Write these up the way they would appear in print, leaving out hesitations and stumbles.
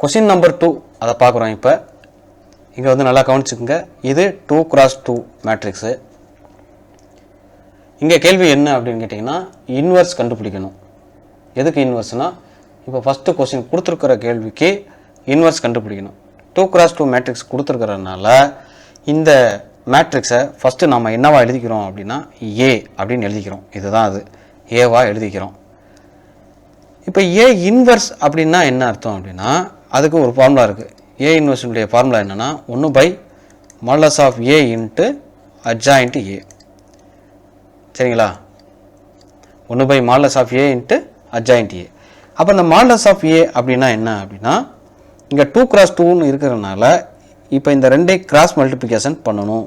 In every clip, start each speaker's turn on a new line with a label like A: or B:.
A: Question number 2 அதை பார்க்குறோம். இப்போ இங்கே வந்து நல்லா கவனிச்சுக்கோங்க. இது 2x2 மேட்ரிக்ஸு. இங்கே கேள்வி என்ன அப்படின்னு கேட்டிங்கன்னா இன்வெர்ஸ் கண்டுபிடிக்கணும். எதுக்கு இன்வெர்ஸ்னால் இப்போ ஃபஸ்ட்டு கொஸ்டின் கொடுத்துருக்கிற கேள்விக்கு இன்வெர்ஸ் கண்டுபிடிக்கணும். 2x2 மேட்ரிக்ஸ் கொடுத்துருக்கிறதுனால இந்த மேட்ரிக்ஸை ஃபஸ்ட்டு நம்ம என்னவா எழுதிக்கிறோம் அப்படின்னா ஏ அப்படின்னு எழுதிக்கிறோம். இதுதான் அது ஏவா எழுதிக்கிறோம். இப்போ ஏ இன்வெர்ஸ் அப்படின்னா என்ன அர்த்தம் அப்படின்னா அதுக்கு ஒரு ஃபார்முலா இருக்குது. ஏ இன்வெர்ஸுடைய ஃபார்முலா என்னென்னா 1/mod of A into adjoint a. சரிங்களா? 1/mod of A into adjoint a. அப்போ இந்த மாடலஸ் ஆஃப் ஏ அப்படின்னா என்ன அப்படின்னா இங்கே 2x2ன்னு இருக்கிறதுனால இப்போ இந்த ரெண்டே கிராஸ் மல்டிப்ளிகேஷன் பண்ணணும்.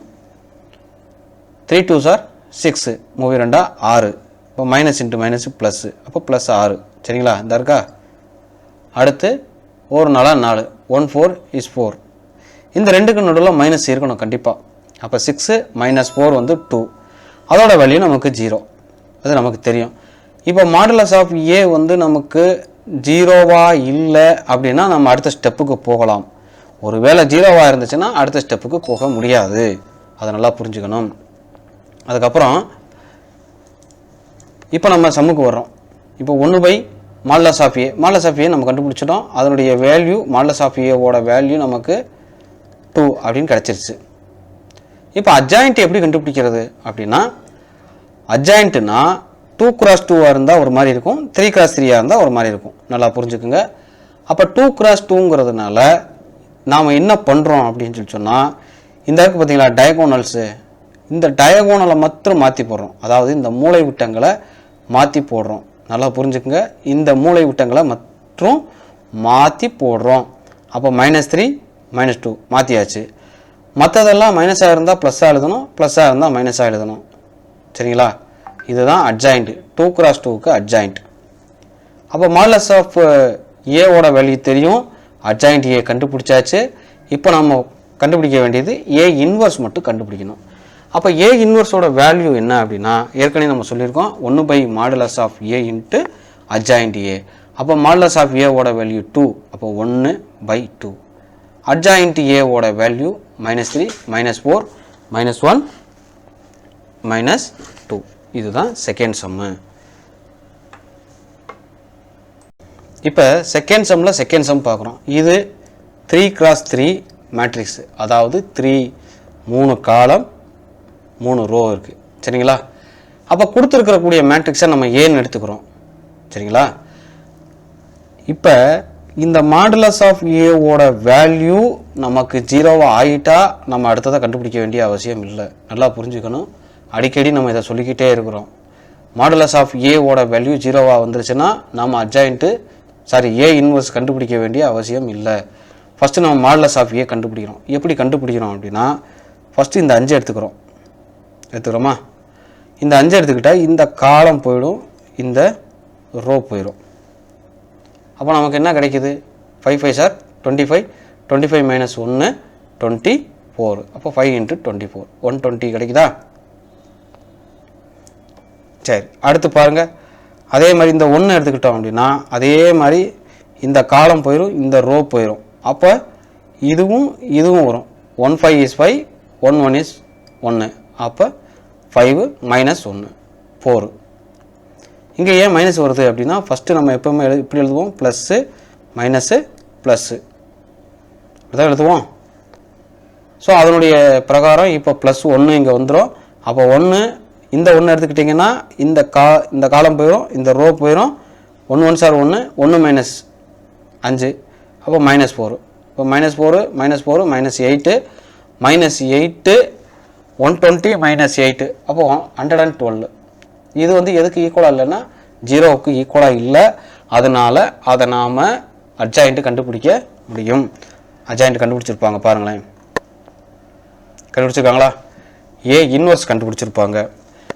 A: 3 2s are 6, 3 2 6. இப்போ மைனஸ் இன்ட்டு மைனஸ் ப்ளஸ்ஸு, அப்போ ப்ளஸ் 6. சரிங்களா? இந்த இருக்கா? அடுத்து ஒரு 4 4, 1 4 is 4. இந்த ரெண்டுக்கு நடுவில் மைனஸ் இருக்கணும் கண்டிப்பாக. அப்போ 6 - 4 வந்து 2. அதோட வேல்யூ நமக்கு 0. அது நமக்கு தெரியும். இப்போ மாடுலஸ் ஆஃப் ஏ வந்து நமக்கு 0வா இல்லை அப்படின்னா நம்ம அடுத்த ஸ்டெப்புக்கு போகலாம். ஒருவேளை 0வா இருந்துச்சுன்னா அடுத்த ஸ்டெப்புக்கு போக முடியாது. அதை நல்லா புரிஞ்சுக்கணும். அதுக்கப்புறம் இப்போ நம்ம சம்முக்கு வர்றோம். இப்போ 1/mod of A. Modulus of A நம்ம கண்டுபிடிச்சிட்டோம். அதனுடைய வேல்யூ மாடலஸ் ஆஃப் ஏவோட வேல்யூ நமக்கு 2 அப்படின்னு கிடச்சிருச்சு. இப்போ அட்ஜாயிண்ட் எப்படி கண்டுபிடிக்கிறது அப்படின்னா அட்ஜாயிண்ட்னா 2x2 இருந்தால் ஒரு மாதிரி இருக்கும், 3x3 இருந்தால் ஒரு மாதிரி இருக்கும். நல்லா புரிஞ்சுக்குங்க. அப்போ 2x2ங்கிறதுனால நாம் என்ன பண்ணுறோம் அப்படின்னு சொல்லி சொன்னால் இந்த இருக்குது பார்த்தீங்களா டயகோனல்ஸு, இந்த டயகோனலை மட்டும் மாற்றி போடுறோம். அதாவது இந்த மூளை விட்டங்களை மாற்றி போடுறோம். நல்லா புரிஞ்சுக்குங்க. இந்த மூளை விட்டங்களை மற்றும் மாற்றி போடுறோம். அப்போ -3 -2 மாற்றியாச்சு. மற்றதெல்லாம் மைனஸாக இருந்தால் ப்ளஸ்ஸாக எழுதணும், ப்ளஸ்ஸாக இருந்தால் மைனஸாக எழுதணும். சரிங்களா? இதுதான் அட்ஜாயிண்ட். 2x2க்கு அட்ஜாயிண்ட். அப்போ மாடலஸ் ஆஃப் ஏவோட வேல்யூ தெரியும், அட்ஜாயிண்ட் ஏ கண்டுபிடிச்சாச்சு. இப்போ நம்ம கண்டுபிடிக்க வேண்டியது ஏ இன்வெர்ஸ் மட்டும் கண்டுபிடிக்கணும். அப்போ ஏ இன்வெர்ஸோட வேல்யூ என்ன அப்படின்னா ஏற்கனவே நம்ம சொல்லியிருக்கோம் 1/mod of A into adjoint a. அப்போ மாடலஸ் ஆஃப் ஏவோட வேல்யூ 2. அப்போ 1/2. அட்ஜாயிண்ட் ஏவோட வேல்யூ -3 -4 -1 -2. இதுதான் செகண்ட் சம்மு. இப்போ செகண்ட் சம்மில் செகண்ட் சம் பார்க்குறோம். இது 3x3 மேட்ரிக்ஸ். அதாவது 3 காலம் 3 ரோ இருக்குது. சரிங்களா? அப்போ கொடுத்துருக்கக்கூடிய மேட்ரிக்ஸை நம்ம ஏன்னு எடுத்துக்கிறோம். சரிங்களா? இப்போ இந்த மாடுலஸ் ஆஃப் ஏவோட வேல்யூ நமக்கு 0வா ஆகிட்டா நம்ம அடுத்ததை கண்டுபிடிக்க வேண்டிய அவசியம் இல்லை. நல்லா புரிஞ்சுக்கணும். அடிக்கடி நம்ம இதை சொல்லிக்கிட்டே இருக்கிறோம். மாடுலஸ் ஆஃப் ஏவோட வேல்யூ 0வா வந்துருச்சுன்னா நம்ம ஏ இன்வெர்ஸ் கண்டுபிடிக்க வேண்டிய அவசியம் இல்லை. ஃபஸ்ட்டு நம்ம மாடுலஸ் ஆஃப் ஏ கண்டுபிடிக்கிறோம். எப்படி கண்டுபிடிக்கிறோம் அப்படின்னா ஃபஸ்ட்டு இந்த 5 எடுத்துக்கிறோமா? இந்த 5 எடுத்துக்கிட்டால் இந்த காலம் போயிடும், இந்த ரோ போயிடும். அப்போ நமக்கு என்ன கிடைக்குது? 5 5s are 25, 25 - 1 24. அப்போ 5 × 24 120 கிடைக்குதா? சரி, அடுத்து பாருங்கள். அதே மாதிரி இந்த 1 எடுத்துக்கிட்டோம் அப்படின்னா அதே மாதிரி இந்த காலம் போயிடும், இந்த ரோ போயிடும். அப்போ இதுவும் வரும். 1 5 is 5, 1 1 is 1. அப்போ 5 - 1 4. இங்கே ஏன் மைனஸ் வருது அப்படின்னா ஃபஸ்ட்டு நம்ம எப்போவுமே இப்படி எழுதுவோம், ப்ளஸ்ஸு மைனஸு ப்ளஸ்ஸு இப்படிதான் எழுதுவோம். ஸோ அதனுடைய பிரகாரம் இப்போ +1 இங்கே வந்துடும். அப்போ 1 இந்த 1 எடுத்துக்கிட்டிங்கன்னா இந்த காலம் போயிடும், இந்த ரோ போயிடும். 1 1s are 1, 1 - 5. அப்போ -4. இப்போ -4 -4 -8 -8 120 -8. அப்போ 112. இது வந்து எதுக்கு ஈக்குவலாக இல்லைன்னா 0க்கு ஈக்குவலாக இல்லை. அதனால் அதை நாம் அட்ஜாயிண்ட்டு கண்டுபிடிக்க முடியும். அட்ஜாயிண்ட் கண்டுபிடிச்சிருப்பாங்க பாருங்களேன். கண்டுபிடிச்சிருக்காங்களா? ஏ இன்வெர்ஸ் கண்டுபிடிச்சிருப்பாங்க.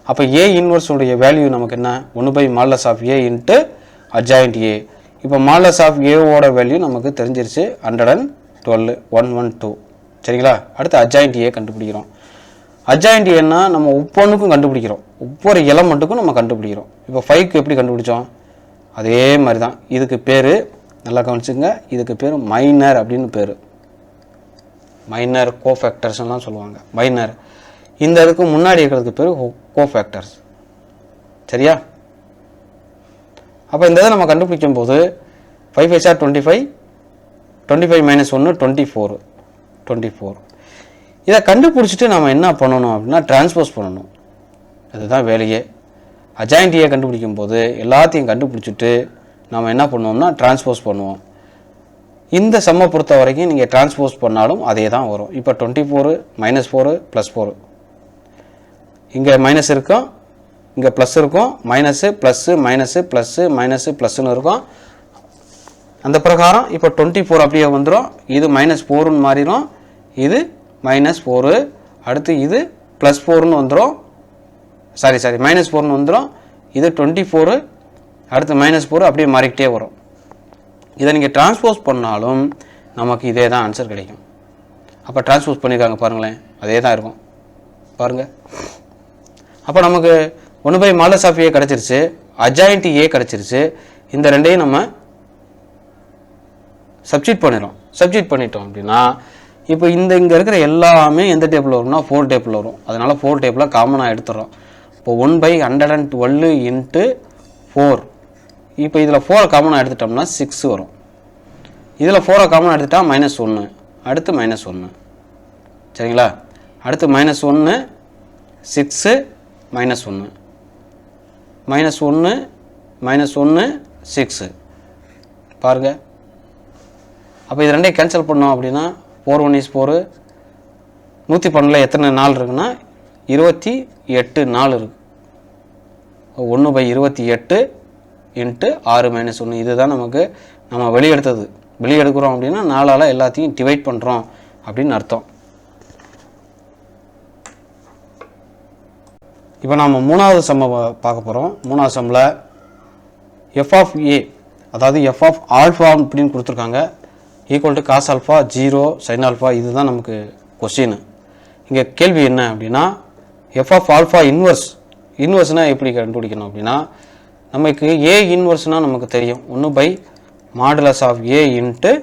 A: அப்போ ஏ இன்வெர்ஸுடைய வேல்யூ நமக்கு என்ன? 1/mod of A into adjoint A. இப்போ மாடலஸ் ஆஃப் ஏவோட வேல்யூ நமக்கு தெரிஞ்சிருச்சு 112 112. சரிங்களா? அடுத்து அட்ஜாயிண்ட் ஏ கண்டுபிடிக்கிறோம். அட்ஜாயிண்ட் ஏன்னா நம்ம ஒவ்வொன்றுக்கும் கண்டுபிடிக்கிறோம், ஒவ்வொரு எலமெண்ட்டுக்கும் நம்ம கண்டுபிடிக்கிறோம். இப்போ 5க்கு எப்படி கண்டுபிடிச்சோம்? அதே மாதிரி தான். இதுக்கு பேர் நல்லா கவனிச்சுங்க. இதுக்கு பேர் மைனர் அப்படின்னு பேர். மைனர் கோஃபேக்டர்ஸ்லாம் சொல்லுவாங்க. மைனர் இந்த இதுக்கு முன்னாடி இருக்கிறதுக்கு பேர் கோஃபேக்டர்ஸ். சரியா? அப்போ இந்த இதை நம்ம கண்டுபிடிக்கும் போது 5 5 are 25, 25 minus 1 24. இதை கண்டுபிடிச்சிட்டு நம்ம என்ன பண்ணணும் அப்படின்னா டிரான்ஸ்போஸ் பண்ணணும். அதுதான் வேலையே. அட்ஜாயின்ட் ஏ கண்டுபிடிக்கும் போது எல்லாத்தையும் கண்டுபிடிச்சிட்டு நம்ம என்ன பண்ணுவோம்னா டிரான்ஸ்போஸ் பண்ணுவோம். இந்த சம்மை பொறுத்த வரைக்கும் நீங்கள் டிரான்ஸ்போஸ் பண்ணாலும் அதே தான் வரும். இப்போ 24 -4 +4, இங்கே மைனஸ் இருக்கும், இங்கே ப்ளஸ் இருக்கும், minus plus minus plus minus ப்ளஸ்ன்னு இருக்கும். அந்த பிரகாரம் இப்போ 24 அப்படியே வந்துடும். இது -4ன்னு மாறிடும், இது -4, அடுத்து இது +4ன்னு வந்துடும். சாரி -4ன்னு வந்துடும். இது 24, அடுத்து -4 அப்படியே மாறிக்கிட்டே வரும். இதை நீங்கள் டிரான்ஸ்போஸ் பண்ணாலும் நமக்கு இதே தான் ஆன்சர் கிடைக்கும். அப்போ டிரான்ஸ்போஸ் பண்ணியிருக்காங்க பாருங்களேன், அதே தான் இருக்கும் பாருங்கள். அப்போ நமக்கு 1/mod A கிடச்சிருச்சு, அட்ஜாயின்ட் ஏ கிடச்சிருச்சு. இந்த ரெண்டையும் நம்ம சப்ஸ்டிட் பண்ணிட்டோம் அப்படின்னா இப்போ இங்கே இருக்கிற எல்லாமே எந்த டேபிள் வரும்னா 4 டேபிள் வரும். அதனால் 4 டேபிளாக காமனாக எடுத்துடுறோம். இப்போ 1/112 × 4. இப்போ இதில் 4 காமனாக எடுத்துட்டோம்னா 6 வரும். இதில் 4 காமனாக எடுத்துட்டா -1, அடுத்து -1. சரிங்களா? அடுத்து -1, 6, -1, -1, -1, 6 பாருங்கள். அப்போ இது ரெண்டையும் கேன்சல் பண்ணோம் அப்படின்னா 4 1 is 4. 112 எத்தனை நாள் இருக்குன்னா 28 நாள் இருக்கு. 1/28 × 6 - 1. இதுதான் நமக்கு நம்ம வெளியெடுக்கிறோம் அப்படின்னா 4ஆல் எல்லாத்தையும் டிவைட் பண்ணுறோம் அப்படின்னு அர்த்தம். இப்போ நம்ம மூணாவது சம்மை பார்க்க போகிறோம். மூணாவது சம்மில் f(a), அதாவது f(α) அப்படின்னு கொடுத்துருக்காங்க. Equal to cos α 0 sin α. இதுதான் நமக்கு கொஸ்டின். இங்கே கேள்வி என்ன அப்படின்னா f(α) இன்வர்ஸ்னால் எப்படி கண்டுபிடிக்கணும் அப்படின்னா நமக்கு a இன்வர்ஸ்னால் நமக்கு தெரியும். 1/mod A ×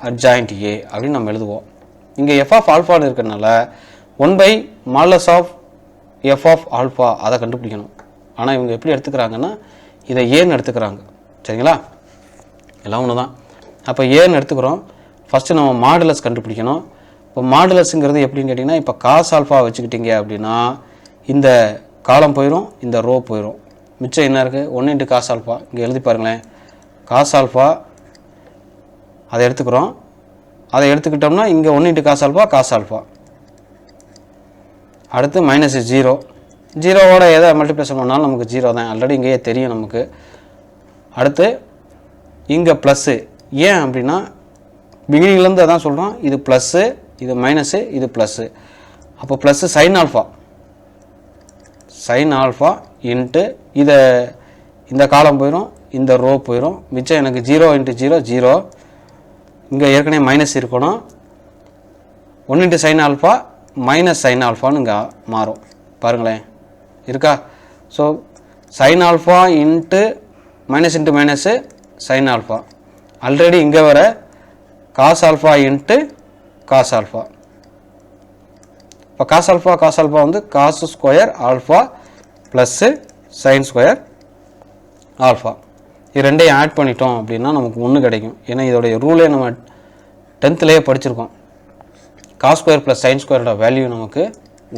A: அட்ஜாயின்ட் ஏ அப்படின்னு நம்ம எழுதுவோம். இங்கே f(α) இருக்கிறதுனால 1/mod f(α) அதை கண்டுபிடிக்கணும். ஆனால் இவங்க எப்படி எடுத்துக்கிறாங்கன்னா இதை ஏன்னு எடுத்துக்கிறாங்க. சரிங்களா? எல்லாம் ஒன்று தான். அப்போ ஏன்னு எடுத்துக்கிறோம். ஃபஸ்ட்டு நம்ம மாடுலஸ் கண்டுபிடிக்கணும். இப்போ மாடுலஸுங்கிறது எப்படின்னு கேட்டிங்கன்னா இப்போ cos α வச்சுக்கிட்டீங்க அப்படின்னா இந்த காலம் போயிடும், இந்த ரோ போயிடும். மிச்சம் என்ன இருக்குது? 1 × cos α. இங்கே எழுதி பாருங்களேன். cos α அதை எடுத்துக்கிறோம். அதை எடுத்துக்கிட்டோம்னா இங்கே 1 × cos α, cos α. அடுத்து -0. 0வோட எதை மல்டிப்ளிகேஷன் பண்ணாலும் நமக்கு 0 தான். ஆல்ரெடி இங்கேயே தெரியும் நமக்கு. அடுத்து இங்கே ப்ளஸ்ஸு. ஏன் அப்படின்னா பிகினிங்லேருந்து அதான் சொல்கிறோம். இது ப்ளஸ்ஸு, இது மைனஸு, இது ப்ளஸ்ஸு. அப்போ ப்ளஸ்ஸு sin α × இதை இந்த காலம் போயிடும், இந்த ரோ போயிடும். மிச்சம் எனக்கு 0 × 0 0. இங்கே ஏற்கனவே மைனஸ் இருக்கணும். 1 × sin α -sin ஆல்ஃபான்னு இங்கே மாறும் பாருங்களேன், இருக்கா? So sin α × sin α. ஆல்ரெடி இங்கே வர cos α × cos α. இப்போ cos α வந்து cos square alpha plus sin square alpha. இது ரெண்டையும் ஆட் பண்ணிட்டோம் அப்படின்னா நமக்கு 1 கிடைக்கும். ஏன்னா இதோடைய ரூலே நம்ம 10th படிச்சிருக்கோம். cos ஸ்கொயர் ப்ளஸ் sin ஸ்கொயரோட வேல்யூ நமக்கு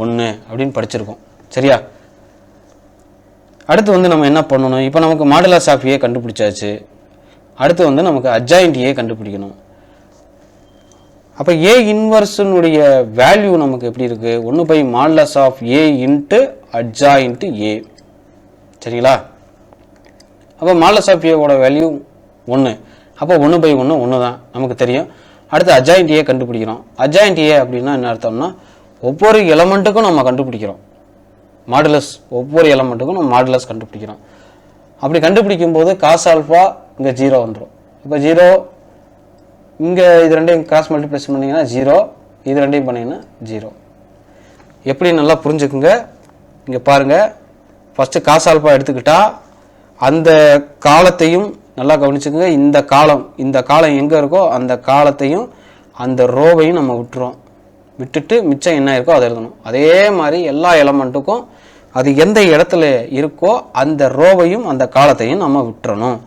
A: 1 அப்படின்னு படிச்சிருக்கோம். சரியா? அடுத்து வந்து நம்ம என்ன பண்ணணும்? இப்போ நமக்கு மாடுலஸ் ஆஃப் ஏ கண்டுபிடிச்சாச்சு. அடுத்து வந்து நமக்கு அட்ஜாயின்ட் ஏ கண்டுபிடிக்கணும். அப்போ ஏ இன்வர்ஸனுடைய வேல்யூ நமக்கு எப்படி இருக்குது? 1/mod A × அட்ஜாயின்ட் ஏ. சரிங்களா? அப்போ மாடுலஸ் ஏவோட வேல்யூ 1. அப்போ 1/1 1 தான் நமக்கு தெரியும். அடுத்து அட்ஜாயின்ட் ஏ கண்டுபிடிக்கிறோம். அட்ஜாயின்ட் ஏ அப்படின்னா என்ன அர்த்தம்னா ஒவ்வொரு எலமெண்ட்டுக்கும் நம்ம கண்டுபிடிக்கிறோம் மாடுலஸ். ஒவ்வொரு எலமெண்ட்டுக்கும் நம்ம மாடுலஸ் கண்டுபிடிக்கிறோம். அப்படி கண்டுபிடிக்கும் போது cos α இங்கே 0 வந்துடும். இப்போ 0 இங்கே இது ரெண்டையும் கிராஸ் மல்டிப்ளேஷன் பண்ணிங்கன்னா 0, இது ரெண்டையும் பண்ணிங்கன்னா 0. எப்படி நல்லா புரிஞ்சுக்குங்க. இங்கே பாருங்கள், ஃபஸ்ட்டு cos α எடுத்துக்கிட்டால் அந்த காலத்தையும் நல்லா கவனிச்சுக்கோங்க. இந்த காலம் எங்கே இருக்கோ அந்த காலத்தையும் அந்த ரோவையும் நம்ம விட்டுறோம். விட்டுட்டு மிச்சம் என்ன இருக்கோ அதை எழுதணும். அதே மாதிரி எல்லா எலமெண்ட்டுக்கும் அது எந்த இடத்துல இருக்கோ அந்த ரோவையும் அந்த காலத்தையும் நம்ம விட்டுறணும்.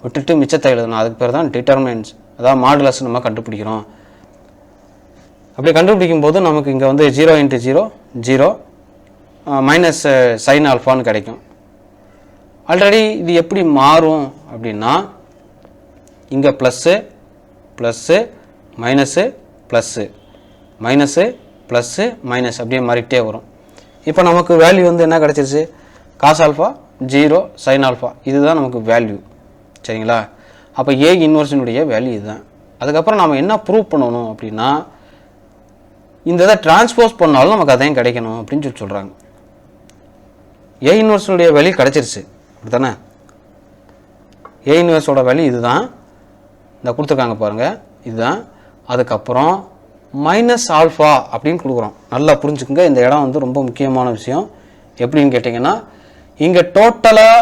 A: விட்டுட்டு மிச்சத்தை எழுதணும். அதுக்கு பேர் தான் டிட்டர்மினன்ட்ஸ், அதாவது மாடுலஸ் நம்ம கண்டுபிடிக்கிறோம். அப்படி கண்டுபிடிக்கும் போது நமக்கு இங்கே வந்து 0 × 0 0 மைனஸ் சைன் ஆல்ஃபான்னு கிடைக்கும். ஆல்ரெடி இது எப்படி மாறும் அப்படின்னா இங்கே plus plus minus plus minus plus minus அப்படியே மாறிக்கிட்டே வரும். இப்போ நமக்கு வேல்யூ வந்து என்ன கிடச்சிருச்சு? காஸ் ஆல்ஃபா 0 சைன் ஆல்ஃபா, இதுதான் நமக்கு வேல்யூ. சரிங்களா? அப்போ ஏ இன்வர்ஸினுடைய வேல்யூ இதுதான். அதுக்கப்புறம் நம்ம என்ன ப்ரூவ் பண்ணணும் அப்படின்னா இந்த இதை டிரான்ஸ்போஸ் பண்ணாலும் நமக்கு அதையும் கிடைக்கணும் அப்படின்னு சொல்கிறாங்க. ஏ இன்வர்ஸினுடைய வேல்யூ கிடச்சிருச்சு அப்படி தானே? ஏ இன்வர்ஸோட வேல்யூ இதுதான், இந்த கொடுத்துருக்காங்க பாருங்கள், இதுதான். அதுக்கப்புறம் மைனஸ் ஆல்ஃபா அப்படின்னு கொடுக்குறோம். நல்லா புரிஞ்சுக்குங்க, இந்த இடம் வந்து ரொம்ப முக்கியமான விஷயம். எப்படின்னு கேட்டிங்கன்னா இங்கே டோட்டலாக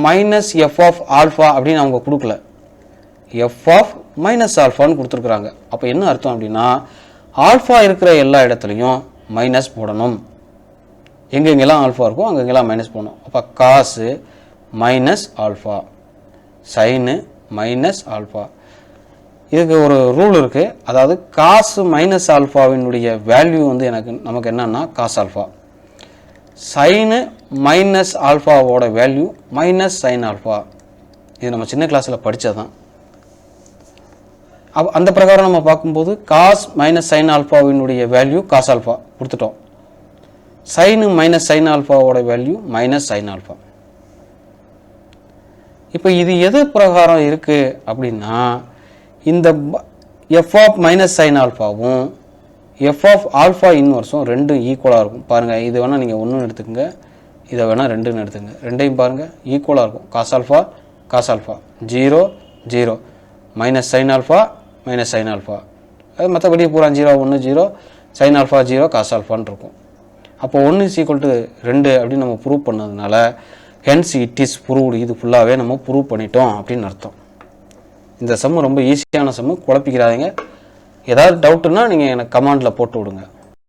A: மைனஸ் எஃப் ஆஃப் ஆல்ஃபா அப்படின்னு அவங்க கொடுக்கல, எஃப் ஆஃப் மைனஸ் ஆல்ஃபான்னு கொடுத்துருக்குறாங்க. அப்போ என்ன அர்த்தம் அப்படின்னா ஆல்ஃபா இருக்கிற எல்லா இடத்துலையும் மைனஸ் போடணும். எங்கெங்கெல்லாம் ஆல்ஃபா இருக்கும் அங்கெங்கெல்லாம் மைனஸ் போடணும். அப்போ காசு minus alpha, sine minus alpha. இதுக்கு ஒரு ரூல் இருக்குது. அதாவது காசு மைனஸ் ஆல்ஃபாவினுடைய வேல்யூ வந்து நமக்கு என்னன்னா காஸ் ஆல்ஃபா, சைனு மைனஸ் ஆல்ஃபாவோட வேல்யூ மைனஸ் சைன் ஆல்ஃபா. இது நம்ம சின்ன கிளாஸில் படித்தது தான். அந்த பிரகாரம் நம்ம பார்க்கும்போது காஸ் மைனஸ் சைன் ஆல்ஃபாவினுடைய வேல்யூ காஸ் ஆல்ஃபா கொடுத்துட்டோம். சைனு மைனஸ் சைன் ஆல்ஃபாவோட வேல்யூ மைனஸ் சைன் ஆல்ஃபா. இப்போ இது எது பிரகாரம் இருக்குது அப்படின்னா இந்த எஃப் ஆஃப் மைனஸ் சைன் ஆல்ஃபாவும் எஃப் ஆஃப் ஆல்ஃபா இன்வர்ஸும் ரெண்டும் ஈக்குவலாக இருக்கும். பாருங்கள், இது வேணால் நீங்கள் 1 எடுத்துக்கங்க, இதை வேணால் 2 எடுத்துங்க. ரெண்டையும் பாருங்கள் ஈக்குவலாக இருக்கும். Cause alpha 0 0 minus sine alpha minus sine alpha, அது மற்றபடி பூரா 0 1 0 சைன் ஆல்ஃபா 0 காஸ் ஆல்ஃபான்னு இருக்கும். அப்போ 1 = 2 அப்படின்னு நம்ம ப்ரூவ் பண்ணதுனால ஹென்ஸ் இட் இஸ் ப்ரூவ்டு, இது ஃபுல்லாகவே நம்ம ப்ரூவ் பண்ணிட்டோம் அப்படின்னு அர்த்தம். இந்த சம்மு ரொம்ப ஈஸியான சம்மு, குழப்பிக்கிறாதீங்க. ஏதாவது டவுட்டுன்னா நீங்கள் எனக்கு கமெண்டில் போட்டு விடுங்க.